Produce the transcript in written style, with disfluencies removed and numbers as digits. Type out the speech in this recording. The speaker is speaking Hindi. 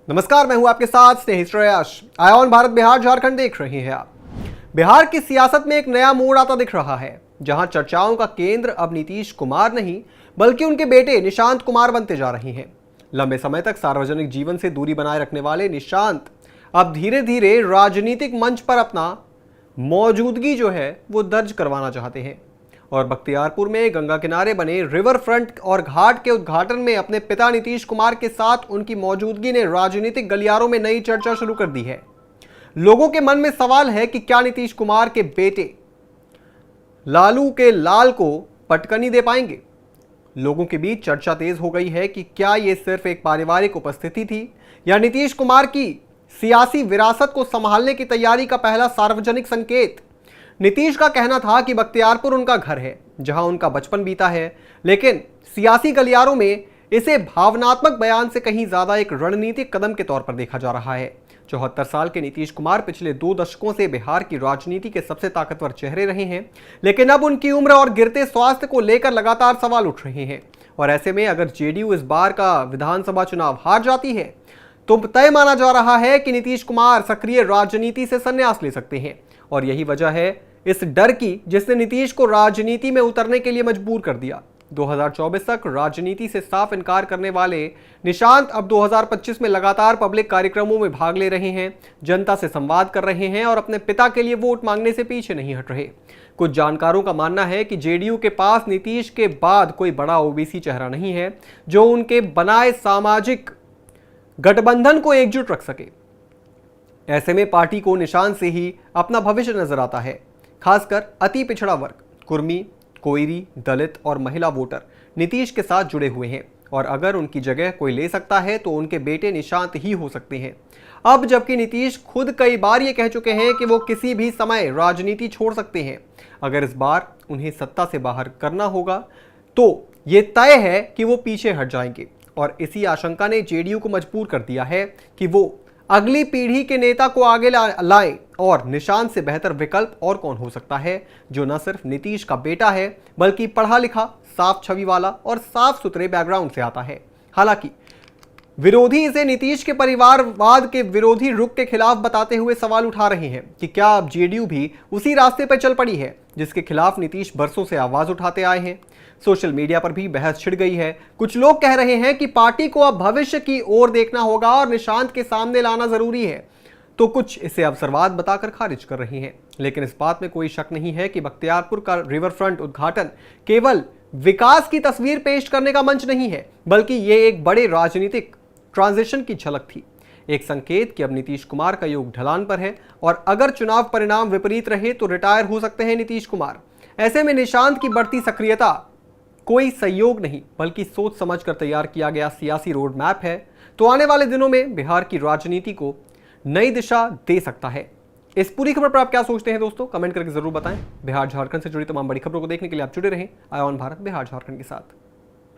नमस्कार, मैं हूं आपके साथ स्नेहित श्रेयस। आयोन भारत बिहार झारखंड देख रहे हैं आप। बिहार की सियासत में एक नया मोड़ आता दिख रहा है, जहां चर्चाओं का केंद्र अब नीतीश कुमार नहीं बल्कि उनके बेटे निशांत कुमार बनते जा रहे हैं। लंबे समय तक सार्वजनिक जीवन से दूरी बनाए रखने वाले निशांत अब धीरे धीरे राजनीतिक मंच पर अपना मौजूदगी जो है वो दर्ज करवाना चाहते हैं और बख्तियारपुर में गंगा किनारे बने रिवर फ्रंट और घाट के उद्घाटन में अपने पिता नीतीश कुमार के साथ उनकी मौजूदगी ने राजनीतिक गलियारों में नई चर्चा शुरू कर दी है। लोगों के मन में सवाल है कि क्या नीतीश कुमार के बेटे लालू के लाल को पटकनी दे पाएंगे। लोगों के बीच चर्चा तेज हो गई है कि क्या यह सिर्फ एक पारिवारिक उपस्थिति थी या नीतीश कुमार की सियासी विरासत को संभालने की तैयारी का पहला सार्वजनिक संकेत। नीतीश का कहना था कि बख्तियारपुर उनका घर है, जहां उनका बचपन बीता है, लेकिन सियासी गलियारों में इसे भावनात्मक बयान से कहीं ज्यादा एक रणनीतिक कदम के तौर पर देखा जा रहा है। 74 साल के नीतीश कुमार पिछले 2 दशकों से बिहार की राजनीति के सबसे ताकतवर चेहरे रहे हैं, लेकिन अब उनकी उम्र और गिरते स्वास्थ्य को लेकर लगातार सवाल उठ रहे हैं। और ऐसे में अगर जेडीयू इस बार का विधानसभा चुनाव हार जाती है तो तय माना जा रहा है कि नीतीश कुमार सक्रिय राजनीति से संन्यास ले सकते हैं। और यही वजह है इस डर की जिसने नीतीश को राजनीति में उतरने के लिए मजबूर कर दिया। 2024 तक राजनीति से साफ इनकार करने वाले निशांत अब 2025 में लगातार पब्लिक कार्यक्रमों में भाग ले रहे हैं, जनता से संवाद कर रहे हैं और अपने पिता के लिए वोट मांगने से पीछे नहीं हट रहे। कुछ जानकारों का मानना है कि जेडीयू के पास नीतीश के बाद कोई बड़ा ओबीसी चेहरा नहीं है जो उनके बनाए सामाजिक गठबंधन को एकजुट रख सके। ऐसे में पार्टी को निशांत से ही अपना भविष्य नजर आता है। खासकर अति पिछड़ा वर्ग, कुर्मी, कोयरी, दलित और महिला वोटर नीतीश के साथ जुड़े हुए हैं और अगर उनकी जगह कोई ले सकता है तो उनके बेटे निशांत ही हो सकते हैं। अब जबकि नीतीश खुद कई बार ये कह चुके हैं कि वो किसी भी समय राजनीति छोड़ सकते हैं, अगर इस बार उन्हें सत्ता से बाहर करना होगा तो ये तय है कि वो पीछे हट जाएंगे। और इसी आशंका ने जेडीयू को मजबूर कर दिया है कि वो अगली पीढ़ी के नेता को आगे लाएं और निशांत से बेहतर विकल्प और कौन हो सकता है जो न सिर्फ नीतीश का बेटा है बल्कि पढ़ा लिखा, साफ छवि वाला और साफ सुथरे बैकग्राउंड से आता है। हालांकि विरोधी इसे नीतीश के परिवारवाद के विरोधी रुख के खिलाफ बताते हुए सवाल उठा रहे हैं कि क्या अब जेडीयू भी उसी रास्ते पर चल पड़ी है जिसके खिलाफ नीतीश बरसों से आवाज उठाते आए हैं। सोशल मीडिया पर भी बहस छिड़ गई है। कुछ लोग कह रहे हैं कि पार्टी को अब भविष्य की ओर देखना होगा और निशांत के सामने लाना जरूरी है, तो कुछ इसे अवसरवाद बताकर खारिज कर रही हैं। लेकिन इस बात में कोई शक नहीं है कि बख्तियारपुर का रिवर फ्रंट उद्घाटन केवल विकास की तस्वीर पेश करने का मंच नहीं है, बल्कि ये एक बड़े राजनीतिक ट्रांजिशन की झलक थी, एक संकेत कि अब नीतीश कुमार का योग ढलान पर है और अगर चुनाव परिणाम विपरीत रहे तो रिटायर हो सकते हैं नीतीश कुमार। ऐसे में निशांत की बढ़ती सक्रियता कोई संयोग नहीं बल्कि सोच समझकर तैयार किया गया सियासी रोड मैप है, तो आने वाले दिनों में बिहार की राजनीति को नई दिशा दे सकता है। इस पूरी खबर पर आप क्या सोचते हैं दोस्तों, कमेंट करके जरूर बताएं। बिहार झारखंड से जुड़ी तमाम बड़ी खबरों को देखने के लिए आप जुड़े रहें आयोन भारत बिहार झारखंड के साथ।